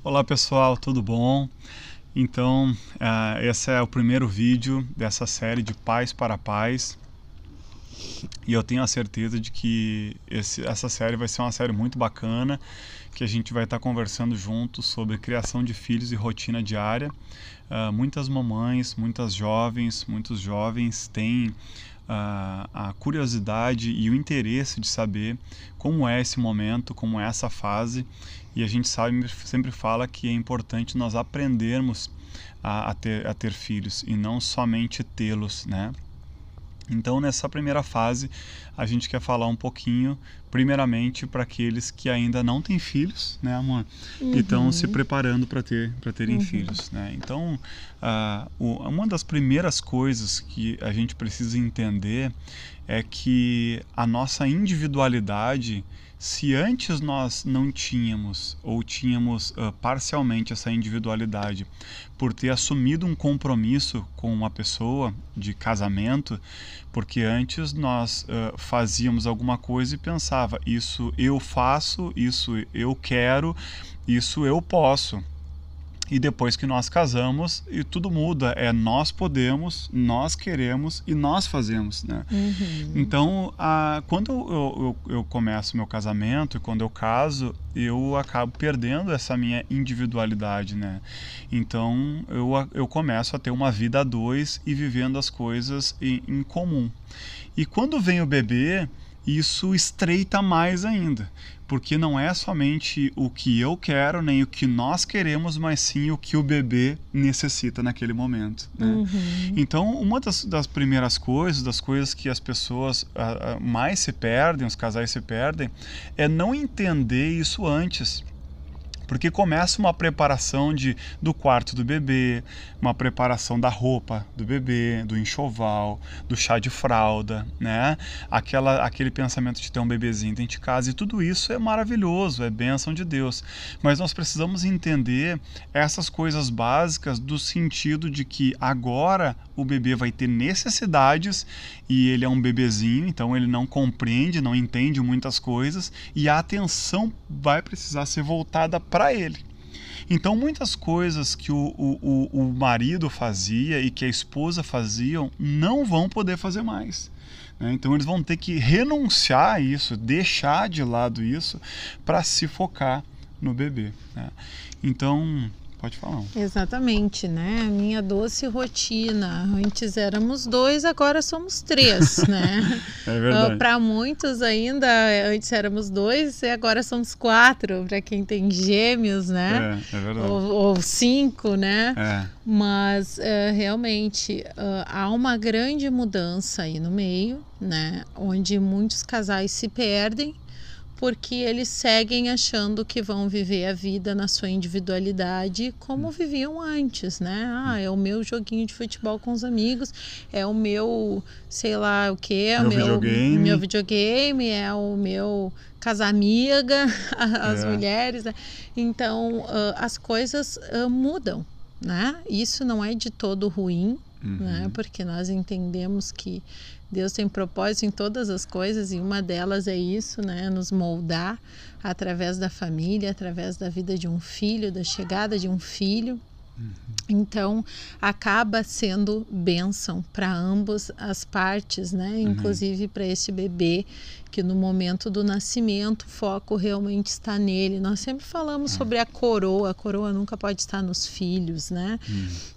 Olá pessoal, tudo bom? Então, esse é o primeiro vídeo dessa série de Pais para Pais e eu tenho a certeza de que essa série vai ser uma série muito bacana, que a gente vai estar conversando juntos sobre criação de filhos e rotina diária. Muitas mamães, muitos jovens têm a curiosidade e o interesse de saber como é esse momento, como é essa fase, e a gente sempre fala que é importante nós aprendermos a ter filhos e não somente tê-los, né? Então, nessa primeira fase, a gente quer falar um pouquinho, primeiramente, para aqueles que ainda não têm filhos, né, amor? E estão se preparando para terem filhos, né? Então, uma das primeiras coisas que a gente precisa entender é que a nossa individualidade, se antes nós não tínhamos ou tínhamos parcialmente essa individualidade por ter assumido um compromisso com uma pessoa de casamento, porque antes nós fazíamos alguma coisa e pensava, isso eu faço, isso eu quero, isso eu posso. E depois que nós casamos, e tudo muda, nós podemos, nós queremos e nós fazemos, né? Então, quando eu começo meu casamento e quando eu caso, eu acabo perdendo essa minha individualidade, né? Então, eu começo a ter uma vida a dois e vivendo as coisas em comum. E quando vem o bebê, isso estreita mais ainda, porque não é somente o que eu quero, nem o que nós queremos, mas sim o que o bebê necessita naquele momento, né? Então, uma das primeiras coisas, das coisas que as pessoas mais se perdem, os casais se perdem, é não entender isso antes. Porque começa uma preparação do quarto do bebê, uma preparação da roupa do bebê, do enxoval, do chá de fralda, né? Aquele pensamento de ter um bebezinho dentro de casa, e tudo isso é maravilhoso, é bênção de Deus. Mas nós precisamos entender essas coisas básicas do sentido de que agora o bebê vai ter necessidades e ele é um bebezinho, então ele não compreende, não entende muitas coisas e a atenção vai precisar ser voltada para ele. Então muitas coisas que o marido fazia e que a esposa faziam não vão poder fazer mais, né? Então eles vão ter que renunciar a isso, deixar de lado isso para se focar no bebê, né? Então, pode falar. Exatamente, né? Minha doce rotina. Antes éramos 2, agora somos 3, né? É verdade. Para muitos ainda, antes éramos 2 e agora somos 4, para quem tem gêmeos, né? É verdade. Ou 5, né? Mas realmente há uma grande mudança aí no meio, né? Onde muitos casais se perdem porque eles seguem achando que vão viver a vida na sua individualidade como viviam antes, né? É o meu joguinho de futebol com os amigos, é o meu, sei lá o que, é o meu videogame, é o meu casa-amiga, as mulheres, né? Então, as coisas mudam, né? Isso não é de todo ruim, né? Porque nós entendemos que Deus tem propósito em todas as coisas e uma delas é isso, né? Nos moldar através da família, através da vida de um filho, da chegada de um filho. Então, acaba sendo bênção para ambas as partes, né? Inclusive para esse bebê, que no momento do nascimento o foco realmente está nele. Nós sempre falamos sobre a coroa nunca pode estar nos filhos, né?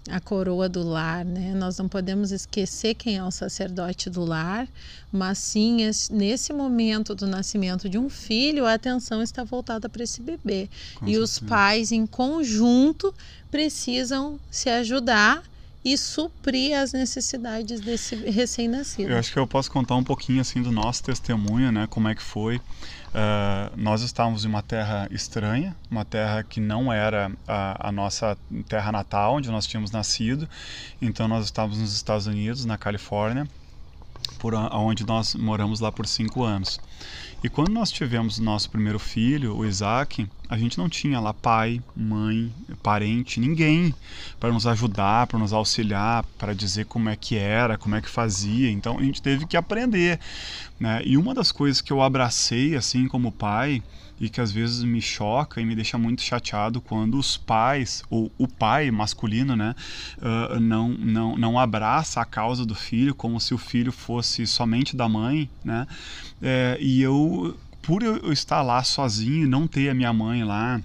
A coroa do lar, né? Nós não podemos esquecer quem é o sacerdote do lar, mas sim, nesse momento do nascimento de um filho, a atenção está voltada para esse bebê. E os pais, em conjunto, precisam se ajudar e suprir as necessidades desse recém-nascido. Eu acho que eu posso contar um pouquinho assim do nosso testemunho, né? Como é que foi. Nós estávamos em uma terra estranha, uma terra que não era a nossa terra natal, onde nós tínhamos nascido. Então nós estávamos nos Estados Unidos, na Califórnia, onde nós moramos lá por 5 anos. E quando nós tivemos o nosso primeiro filho, o Isaac, a gente não tinha lá pai, mãe, parente, ninguém para nos ajudar, para nos auxiliar, para dizer como é que era, como é que fazia. Então a gente teve que aprender, né? E uma das coisas que eu abracei assim como pai, e que às vezes me choca e me deixa muito chateado, quando os pais, ou o pai masculino, né, não abraça a causa do filho como se o filho fosse somente da mãe, né? E por eu estar lá sozinho, não ter a minha mãe lá,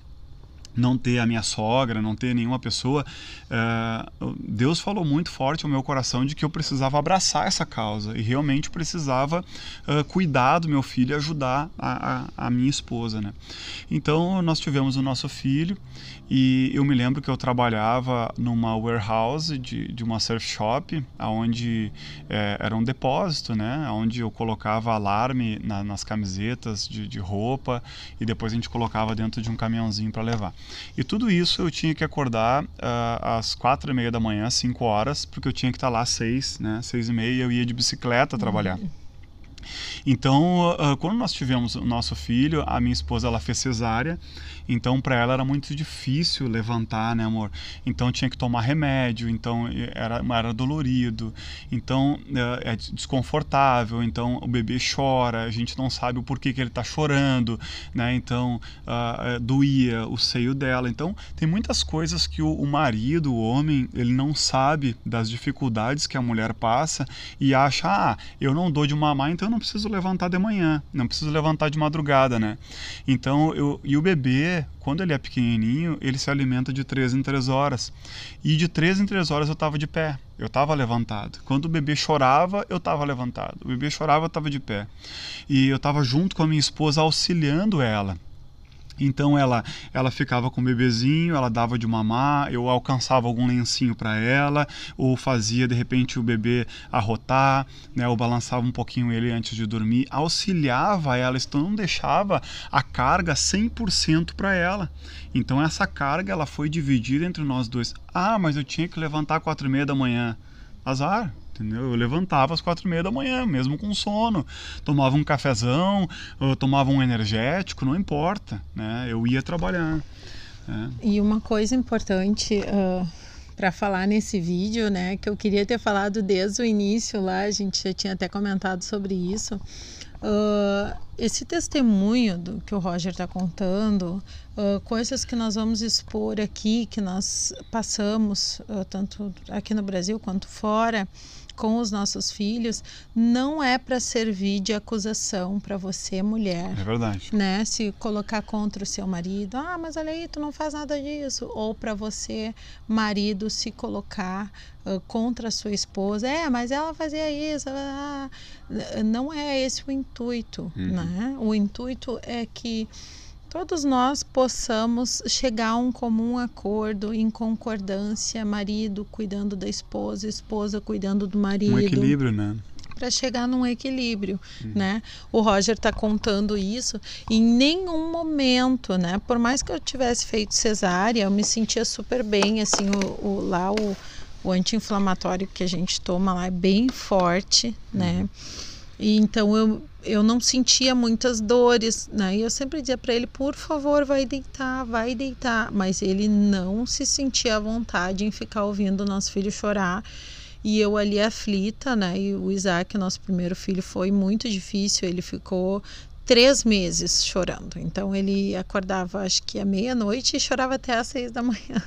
não ter a minha sogra, não ter nenhuma pessoa, Deus falou muito forte ao meu coração de que eu precisava abraçar essa causa e realmente precisava cuidar do meu filho e ajudar a minha esposa, né? Então nós tivemos o nosso filho e eu me lembro que eu trabalhava numa warehouse de uma surf shop, onde era um depósito, né? Onde eu colocava alarme nas camisetas de roupa e depois a gente colocava dentro de um caminhãozinho para levar. E tudo isso eu tinha que acordar às 4h30 da manhã, 5 horas, porque eu tinha que estar lá às 6, né? 6h30 eu ia de bicicleta trabalhar. Então, quando nós tivemos o nosso filho, a minha esposa ela fez cesárea, então para ela era muito difícil levantar, né, amor? Então tinha que tomar remédio, então era dolorido, então é desconfortável, então o bebê chora, a gente não sabe o porquê que ele está chorando, né? Então doía o seio dela. Então tem muitas coisas que o marido, o homem, ele não sabe das dificuldades que a mulher passa e acha, eu não dou de mamar, então eu não preciso levantar de manhã, não preciso levantar de madrugada, né? Então, e o bebê, quando ele é pequenininho, ele se alimenta de 3 em 3 horas. E de 3 em 3 horas eu estava de pé, eu estava levantado. Quando o bebê chorava, eu estava levantado. O bebê chorava, eu estava de pé. E eu estava junto com a minha esposa, auxiliando ela. Então ela ficava com o bebezinho, ela dava de mamar, eu alcançava algum lencinho para ela, ou fazia de repente o bebê arrotar, né, ou balançava um pouquinho ele antes de dormir, auxiliava ela, então não deixava a carga 100% para ela. Então essa carga ela foi dividida entre nós dois. Mas eu tinha que levantar às 4h30 da manhã. Azar. Entendeu? Eu levantava às 4h30 da manhã, mesmo com sono, tomava um cafezão, tomava um energético, não importa, né? Eu ia trabalhar. E uma coisa importante para falar nesse vídeo, né, que eu queria ter falado desde o início lá, a gente já tinha até comentado sobre isso. Esse testemunho que o Roger está contando, coisas que nós vamos expor aqui, que nós passamos, tanto aqui no Brasil quanto fora, com os nossos filhos, não é para servir de acusação para você, mulher. É verdade. Né? Se colocar contra o seu marido, mas olha aí, tu não faz nada disso. Ou para você, marido, se colocar contra a sua esposa. Mas ela fazia isso. Não é esse o intuito. Né? O intuito é que todos nós possamos chegar a um comum acordo, em concordância, marido cuidando da esposa, esposa cuidando do marido. Um equilíbrio, né? Para chegar num equilíbrio, né? O Roger está contando isso. Em nenhum momento, né? Por mais que eu tivesse feito cesárea, eu me sentia super bem, assim, o anti-inflamatório que a gente toma lá é bem forte, né? E então eu não sentia muitas dores, né? E eu sempre dizia para ele, por favor, vai deitar. Mas ele não se sentia à vontade em ficar ouvindo o nosso filho chorar. E eu ali aflita, né? E o Isaac, nosso primeiro filho, foi muito difícil. Ele ficou 3 meses chorando. Então ele acordava, acho que à meia-noite, e chorava até às 6 da manhã.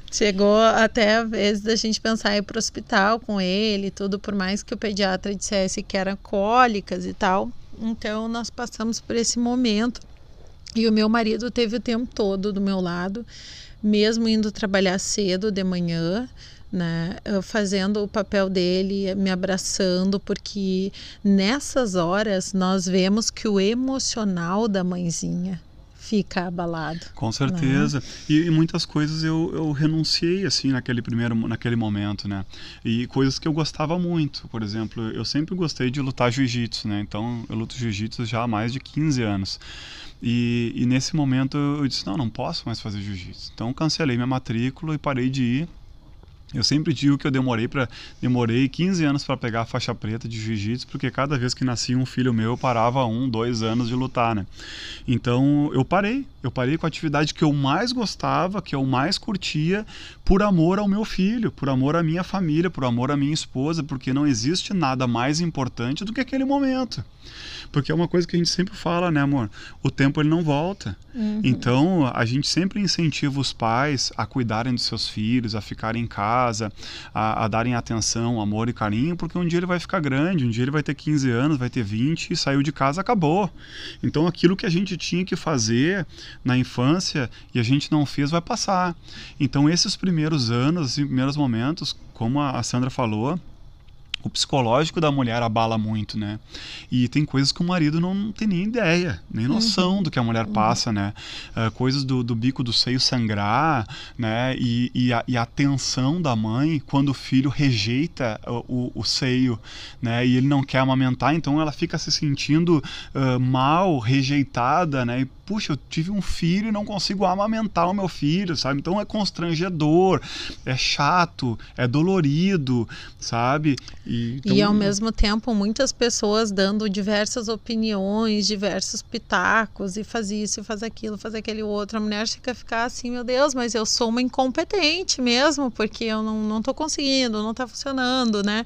Chegou até a vez da gente pensar em ir para o hospital com ele, tudo, por mais que o pediatra dissesse que eram cólicas e tal. Então nós passamos por esse momento e o meu marido teve o tempo todo do meu lado, mesmo indo trabalhar cedo de manhã, né, fazendo o papel dele, me abraçando, porque nessas horas nós vemos que o emocional da mãezinha fica abalado. Com certeza. Né? E muitas coisas eu renunciei assim naquele momento, né? E coisas que eu gostava muito. Por exemplo, eu sempre gostei de lutar jiu-jitsu, né? Então eu luto jiu-jitsu já há mais de 15 anos. E nesse momento eu disse, não posso mais fazer jiu-jitsu. Então cancelei minha matrícula e parei de ir. Eu sempre digo que eu demorei 15 anos para pegar a faixa preta de jiu-jitsu, porque cada vez que nascia um filho meu, eu parava 1, 2 anos de lutar, né? Então eu parei com a atividade que eu mais gostava, que eu mais curtia, por amor ao meu filho, por amor à minha família, por amor à minha esposa, porque não existe nada mais importante do que aquele momento. Porque é uma coisa que a gente sempre fala, né, amor? O tempo ele não volta. Então a gente sempre incentiva os pais a cuidarem dos seus filhos, a ficarem em casa, a darem atenção, amor e carinho, porque um dia ele vai ficar grande, um dia ele vai ter 15 anos, vai ter 20 e saiu de casa, acabou. Então aquilo que a gente tinha que fazer na infância e a gente não fez, vai passar. Então esses primeiros anos, esses primeiros momentos, como a Sandra falou, o psicológico da mulher abala muito, né? E tem coisas que o marido não tem nem ideia, nem noção do que a mulher passa, né? Coisas do bico do seio sangrar, né? E a tensão da mãe quando o filho rejeita o seio, né? E ele não quer amamentar, então ela fica se sentindo mal, rejeitada, né? E, puxa, eu tive um filho e não consigo amamentar o meu filho, sabe? Então é constrangedor, é chato, é dolorido, sabe? Então, e ao mesmo tempo muitas pessoas dando diversas opiniões, diversos pitacos, e faz isso, faz aquilo, faz aquele outro. A mulher fica assim, meu Deus, mas eu sou uma incompetente mesmo, porque eu não tô conseguindo, não tá funcionando, né?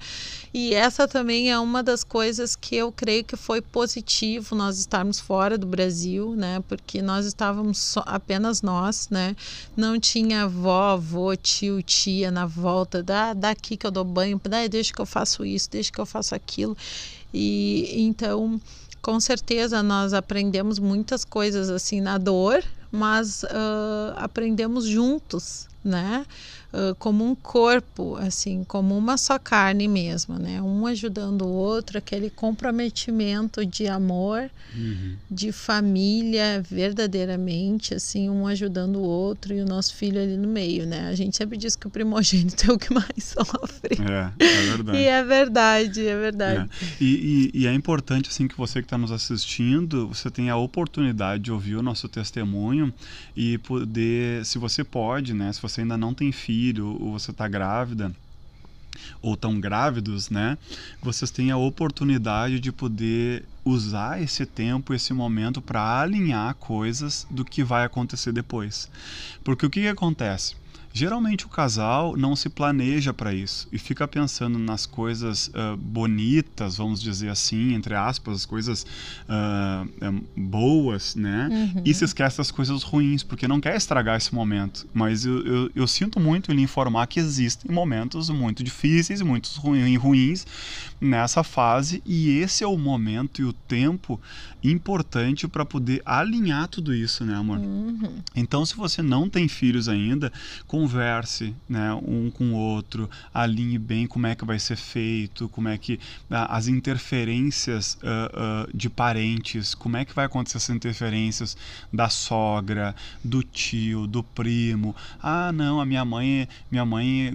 E essa também é uma das coisas que eu creio que foi positivo nós estarmos fora do Brasil, né? Porque nós estávamos apenas nós, né? Não tinha avó, avô, tio, tia na volta, daqui que eu dou banho, deixa que eu faço isso, deixa que eu faço aquilo. E então, com certeza, nós aprendemos muitas coisas assim na dor, mas aprendemos juntos, né? Como um corpo, assim, como uma só carne mesmo, né? Um ajudando o outro, aquele comprometimento de amor, de família, verdadeiramente, assim, um ajudando o outro e o nosso filho ali no meio, né? A gente sempre diz que o primogênito é o que mais sofre. É verdade. E é verdade, é verdade. E é importante, assim, que você que está nos assistindo, você tenha a oportunidade de ouvir o nosso testemunho e poder, se você pode, né? Se você ainda não tem filho, ou você está grávida, ou tão grávidos, né? Vocês têm a oportunidade de poder usar esse tempo, esse momento para alinhar coisas do que vai acontecer depois. Porque o que acontece? Geralmente o casal não se planeja para isso e fica pensando nas coisas bonitas, vamos dizer assim, entre aspas, as coisas boas, né? E se esquece das coisas ruins, porque não quer estragar esse momento. Mas eu sinto muito em lhe informar que existem momentos muito difíceis, muito ruins nessa fase, e esse é o momento e o tempo importante para poder alinhar tudo isso, né, amor? Então, se você não tem filhos ainda, converse, né, um com o outro, alinhe bem como é que vai ser feito, como é que as interferências de parentes, como é que vai acontecer essas interferências da sogra, do tio, do primo. Ah, não, a minha mãe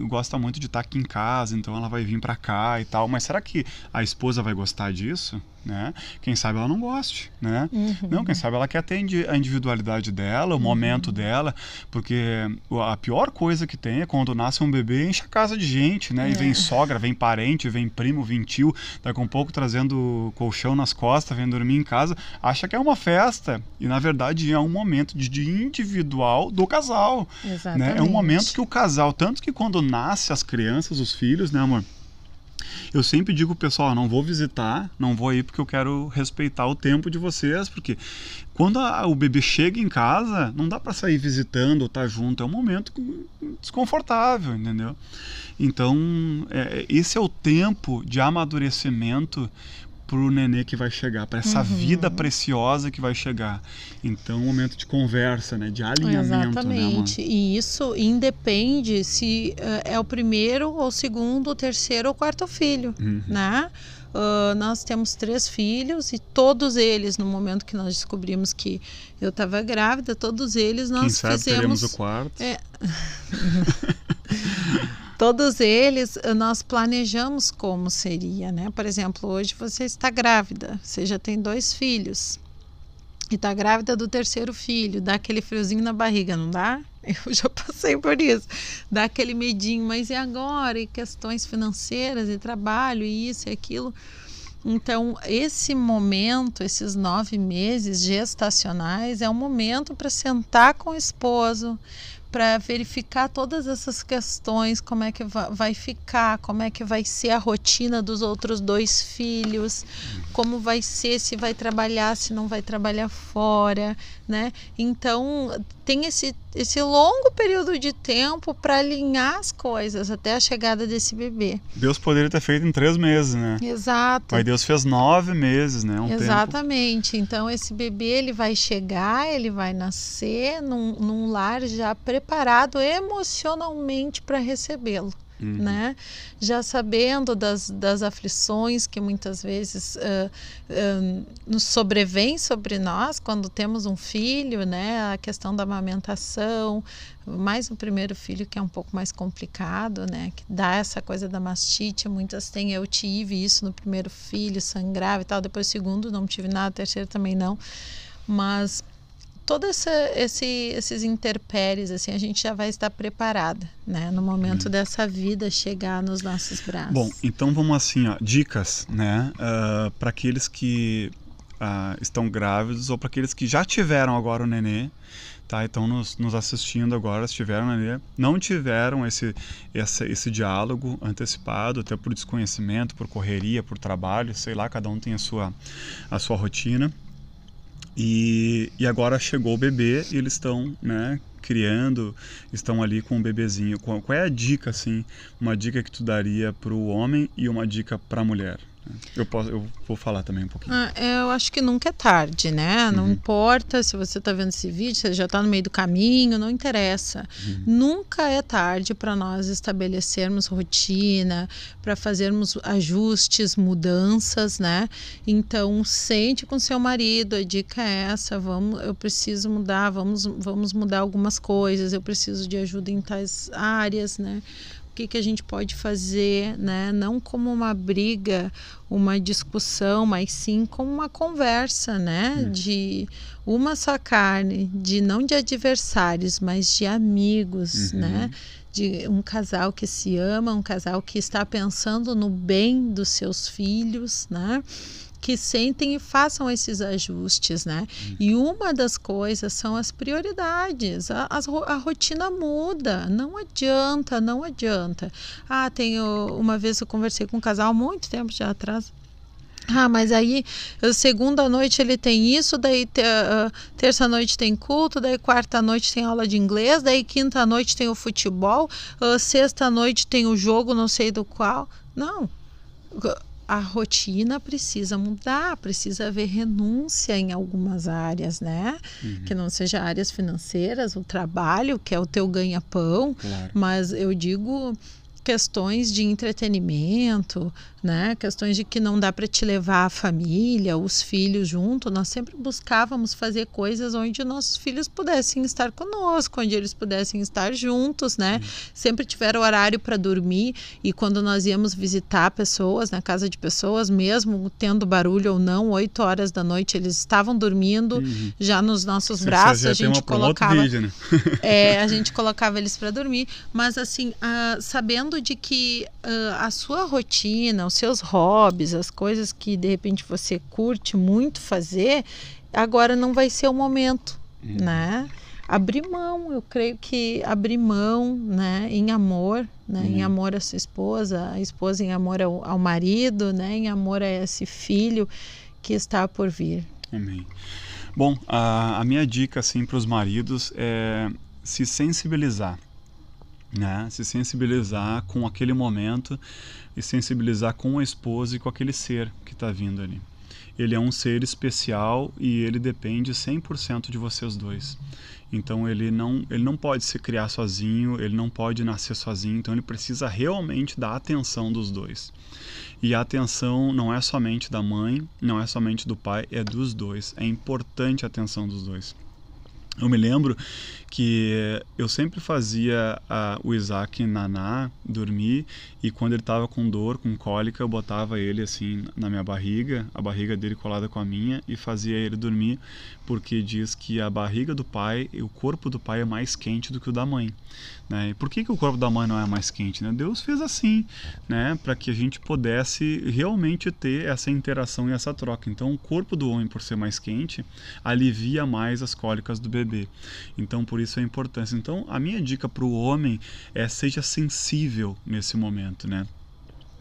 gosta muito de estar aqui em casa, então ela vai vir para cá e tal. Mas será que a esposa vai gostar disso? Né? Quem sabe ela não goste, né? Não, quem sabe ela quer ter a individualidade dela, o momento dela, porque a pior coisa que tem é quando nasce um bebê, enche a casa de gente, né? E vem sogra, vem parente, vem primo, vem tio, daqui a um pouco trazendo colchão nas costas, vem dormir em casa, acha que é uma festa, e na verdade é um momento de individual do casal. Né? É um momento que o casal, tanto que quando nasce as crianças, os filhos, né, amor? Eu sempre digo, pessoal, não vou visitar, não vou ir porque eu quero respeitar o tempo de vocês, porque quando o bebê chega em casa, não dá para sair visitando ou estar junto, é um momento desconfortável, entendeu? Então, esse é o tempo de amadurecimento para o nenê que vai chegar, para essa vida preciosa que vai chegar. Então, um momento de conversa, né, de alinhamento. Exatamente. Né, e isso independe se é o primeiro, ou segundo, ou terceiro, ou quarto filho, né? Nós temos 3 filhos e todos eles, no momento que nós descobrimos que eu estava grávida, todos eles nós fizemos... Quem sabe teremos o quarto. Todos eles nós planejamos como seria, né? Por exemplo, hoje você está grávida, você já tem 2 filhos e está grávida do 3º filho, dá aquele friozinho na barriga, não dá? Eu já passei por isso. Dá aquele medinho, mas e agora? E questões financeiras, e trabalho, e isso e aquilo. Então, esse momento, esses 9 meses gestacionais, é um momento para sentar com o esposo, para verificar todas essas questões, como é que vai ficar, como é que vai ser a rotina dos outros 2 filhos, como vai ser, se vai trabalhar, se não vai trabalhar fora, né? Então, tem esse longo período de tempo para alinhar as coisas até a chegada desse bebê. Deus poderia ter feito em 3 meses, né? Exato. Mas Deus fez 9 meses, né? Exatamente. Tempo. Então, esse bebê, ele vai chegar, ele vai nascer num lar já preparado emocionalmente para recebê-lo. Né? Já sabendo das aflições que muitas vezes nos sobrevêm sobre nós quando temos um filho, né? A questão da amamentação, mais o primeiro filho, que é um pouco mais complicado, né? Que dá essa coisa da mastite, muitas têm, eu tive isso no primeiro filho, sangrava e tal, depois o segundo não tive nada, terceiro também não, mas todos esses intempéries, assim, a gente já vai estar preparada, né? No momento dessa vida chegar nos nossos braços. Bom, então vamos assim, ó, dicas, né? Para aqueles que estão grávidos ou para aqueles que já tiveram agora o nenê, tá? Então nos assistindo agora, se tiveram o nenê, não tiveram esse diálogo antecipado, até por desconhecimento, por correria, por trabalho, sei lá, cada um tem a sua rotina. E agora chegou o bebê e eles estão, né, criando, estão ali com o bebezinho. Qual é a dica, assim, uma dica que tu daria para o homem e uma dica para a mulher? Eu vou falar também um pouquinho. Eu acho que nunca é tarde, né? Não importa se você está vendo esse vídeo, você já está no meio do caminho, não interessa. Nunca é tarde para nós estabelecermos rotina, para fazermos ajustes, mudanças, né? Então, sente com seu marido, a dica é essa, eu preciso mudar, vamos mudar algumas coisas, eu preciso de ajuda em tais áreas, né? O que a gente pode fazer, né? Não como uma briga, uma discussão, mas sim como uma conversa, né? De uma só carne, não de adversários, mas de amigos, né? De um casal que se ama, um casal que está pensando no bem dos seus filhos, né? Que sentem e façam esses ajustes, né? E uma das coisas são as prioridades. A rotina muda, não adianta. Uma vez eu conversei com um casal, muito tempo já atrás. Mas aí segunda noite ele tem isso, daí terça noite tem culto, daí quarta noite tem aula de inglês, daí quinta noite tem o futebol, sexta noite tem o jogo não sei do qual. Não, a rotina precisa mudar, precisa haver renúncia em algumas áreas, né? Que não seja áreas financeiras, o trabalho, que é o teu ganha-pão, claro. Mas eu digo questões de entretenimento, né? Questões de que não dá para te levar a família, os filhos junto. Nós sempre buscávamos fazer coisas onde nossos filhos pudessem estar conosco, onde eles pudessem estar juntos, né? Sempre tiveram horário para dormir, e quando nós íamos visitar pessoas, na casa de pessoas, mesmo tendo barulho ou não, 8 horas da noite eles estavam dormindo já nos nossos braços. A gente colocava vídeo, né? A gente colocava eles para dormir, mas assim, sabendo de que a sua rotina, os seus hobbies, as coisas que de repente você curte muito fazer, agora não vai ser o momento, né? Abrir mão, eu creio que abrir mão, né, em amor, né, em amor à sua esposa, a esposa em amor ao marido, né, em amor a esse filho que está por vir. Amém. Bom, a minha dica assim para os maridos é se sensibilizar. Né? Se sensibilizar com aquele momento e sensibilizar com a esposa e com aquele ser que está vindo ali. Ele é um ser especial e ele depende 100% de vocês dois. Então ele não pode se criar sozinho, ele não pode nascer sozinho, então ele precisa realmente da atenção dos dois. E a atenção não é somente da mãe, não é somente do pai, é dos dois. É importante a atenção dos dois. Eu me lembro que eu sempre fazia o Isaac naná, dormir, e quando ele estava com dor, com cólica, eu botava ele assim na minha barriga, a barriga dele colada com a minha, e fazia ele dormir, porque diz que a barriga do pai, o corpo do pai é mais quente do que o da mãe, né? E por que o corpo da mãe não é mais quente, né? Deus fez assim, né? Para que a gente pudesse realmente ter essa interação e essa troca. Então o corpo do homem, por ser mais quente, alivia mais as cólicas do bebê. Então por isso a importância. Então a minha dica para o homem é: seja sensível nesse momento, né?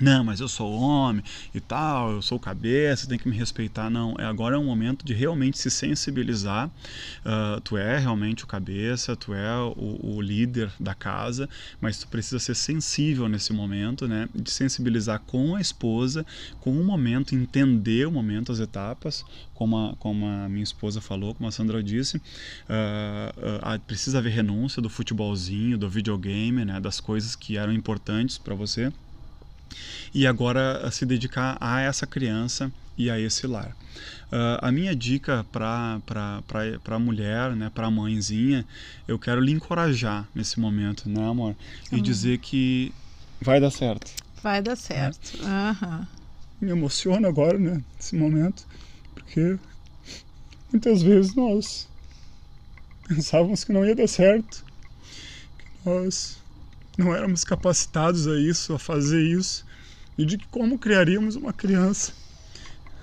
Não, mas eu sou homem e tal, eu sou cabeça, tem que me respeitar. Não, agora é um momento de realmente se sensibilizar. Tu é realmente o cabeça, tu é o líder da casa, mas tu precisa ser sensível nesse momento, né? De sensibilizar com a esposa, com o momento, entender o momento, as etapas, como a minha esposa falou, como a Sandra disse. Precisa haver renúncia do futebolzinho, do videogame, né? Das coisas que eram importantes para você. E agora se dedicar a essa criança e a esse lar. A minha dica para a mulher, né, para a mãezinha, eu quero lhe encorajar nesse momento, né, amor? E dizer que vai dar certo. Vai dar certo. Uhum. Me emociona agora, né, nesse momento, porque muitas vezes nós pensávamos que não ia dar certo, que nós não éramos capacitados a isso, a fazer isso, e de como criaríamos uma criança.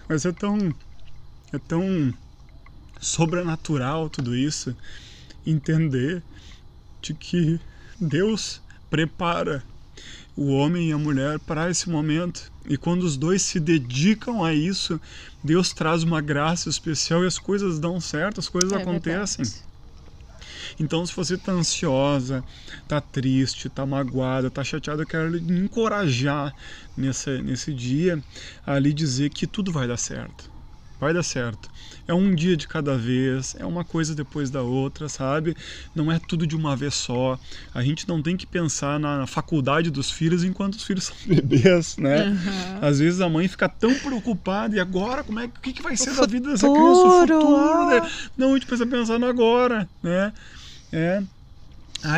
Mas é tão sobrenatural tudo isso, entender de que Deus prepara o homem e a mulher para esse momento, e quando os dois se dedicam a isso, Deus traz uma graça especial e as coisas dão certo, as coisas acontecem. Verdade. Então, se você está ansiosa, está triste, está magoada, está chateada, eu quero lhe encorajar nesse dia a lhe dizer que tudo vai dar certo. Vai dar certo. É um dia de cada vez, é uma coisa depois da outra, sabe? Não é tudo de uma vez só. A gente não tem que pensar na faculdade dos filhos enquanto os filhos são bebês, né? Uhum. Às vezes a mãe fica tão preocupada, e agora? O que vai ser da vida dessa criança? O futuro, né? Não, a gente precisa pensar no agora, né?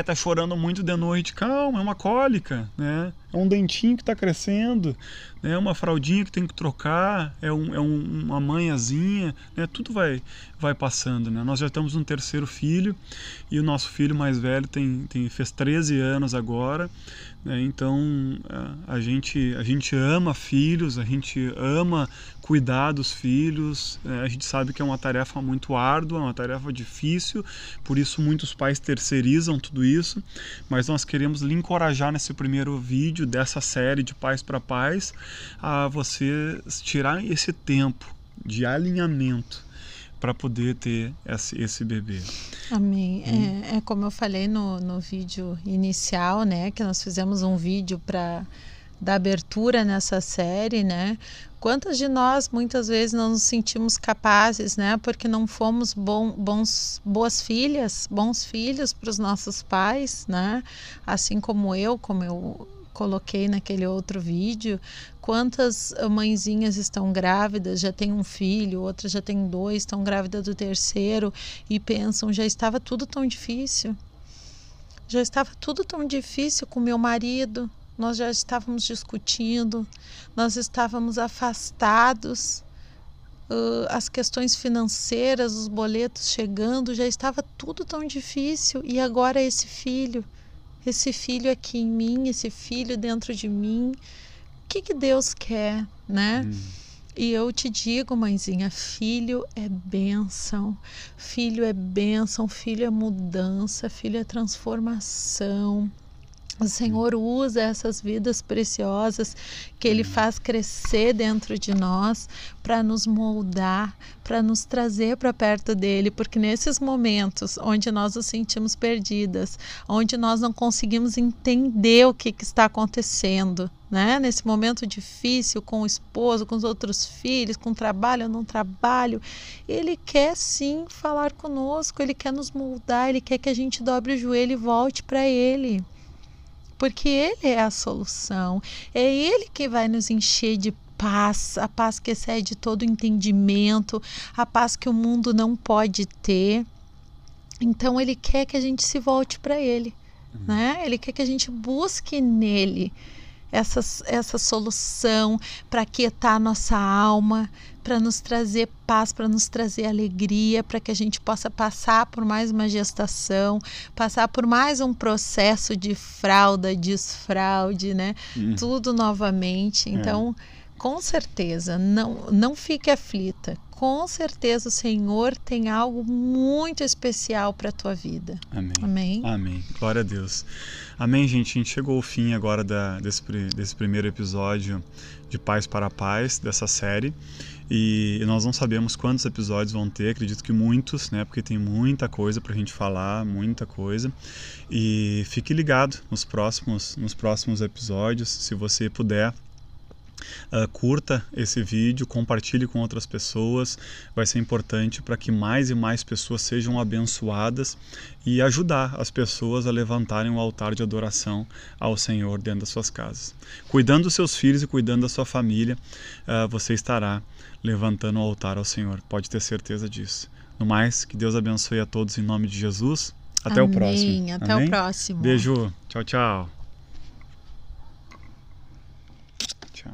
Tá chorando muito de noite. Calma, é uma cólica, né? É um dentinho que está crescendo, né? Uma fraldinha que tem que trocar, uma manhãzinha, né? Tudo vai passando, né? Nós já estamos no 3º filho, e o nosso filho mais velho fez 13 anos agora, né? Então a gente ama filhos, a gente ama cuidar dos filhos, a gente sabe que é uma tarefa muito árdua, uma tarefa difícil, por isso muitos pais terceirizam tudo isso, mas nós queremos lhe encorajar nesse primeiro vídeo dessa série de Pais para Pais, a você tirar esse tempo de alinhamento para poder ter esse bebê. Amém. É como eu falei no vídeo inicial, né, que nós fizemos um vídeo da abertura nessa série, né? Quantas de nós muitas vezes não nos sentimos capazes, né? Porque não fomos boas filhas, bons filhos para os nossos pais, né? Assim como eu coloquei naquele outro vídeo. Quantas mãezinhas estão grávidas, já tem um filho, outras já tem 2, estão grávidas do 3º e pensam, já estava tudo tão difícil. Já estava tudo tão difícil com meu marido. Nós já estávamos discutindo, nós estávamos afastados, as questões financeiras, os boletos chegando, já estava tudo tão difícil. E agora esse filho aqui em mim, esse filho dentro de mim, o que Deus quer, né? E eu te digo, mãezinha, filho é bênção, filho é mudança, filho é transformação. O Senhor usa essas vidas preciosas que Ele faz crescer dentro de nós para nos moldar, para nos trazer para perto dEle, porque nesses momentos onde nós nos sentimos perdidas, onde nós não conseguimos entender o que está acontecendo, né? Nesse momento difícil com o esposo, com os outros filhos, com trabalho ou não trabalho, Ele quer sim falar conosco, Ele quer nos moldar, Ele quer que a gente dobre o joelho e volte para Ele. Porque Ele é a solução, é Ele que vai nos encher de paz, a paz que excede todo entendimento, a paz que o mundo não pode ter. Então Ele quer que a gente se volte para Ele, né? Ele quer que a gente busque nele essa solução para aquietar a nossa alma, para nos trazer paz, para nos trazer alegria, para que a gente possa passar por mais uma gestação, passar por mais um processo de fralda, desfraude, né? Tudo novamente. Então, com certeza, não fique aflita. Com certeza o Senhor tem algo muito especial para a tua vida. Amém. Amém. Amém. Glória a Deus. Amém, gente. A gente chegou ao fim agora desse primeiro episódio de Pais para Pais, dessa série. E nós não sabemos quantos episódios vão ter, acredito que muitos, né? Porque tem muita coisa pra gente falar, muita coisa. E fique ligado nos próximos episódios, se você puder. Curta esse vídeo, compartilhe com outras pessoas, vai ser importante para que mais e mais pessoas sejam abençoadas e ajudar as pessoas a levantarem um altar de adoração ao Senhor dentro das suas casas. Cuidando dos seus filhos e cuidando da sua família, você estará levantando o altar ao Senhor, pode ter certeza disso. No mais, que Deus abençoe a todos em nome de Jesus. Até o próximo. Até o próximo. Beijo. Tchau, tchau. Tchau.